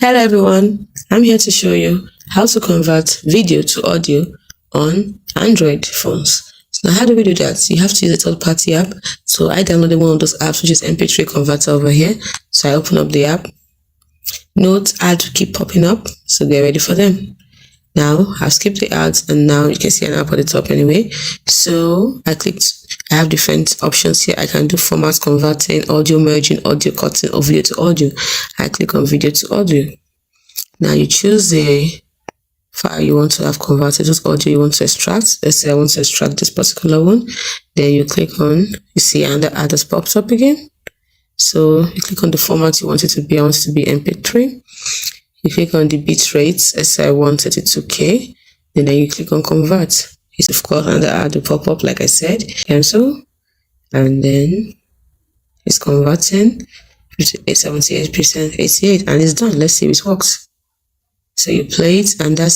Hello everyone, I'm here to show you how to convert video to audio on Android phones. So now how do we do that? You have to use a third-party app. So I downloaded one of those apps, which is MP3 converter over here. So I open up the app. Note ads keep popping up, so get ready for them. Now I've skipped the ads and now you can see an app at the top anyway. So I have different options here. I can do format converting, audio merging, audio cutting, or video to audio. I click on video to audio. Now you choose the file you want to have converted, just audio you want to extract. Let's say I want to extract this particular one. Then you click on, you see another ad has popped up again. So you click on the format you want it to be. I want it to be MP3. You click on the bit rate. Let's say I want 32K. Then you click on convert. It's of course another ad will pop up, like I said. Cancel. And then it's converting 78%, 88, and it's done. Let's see if it works. So you play it, and that's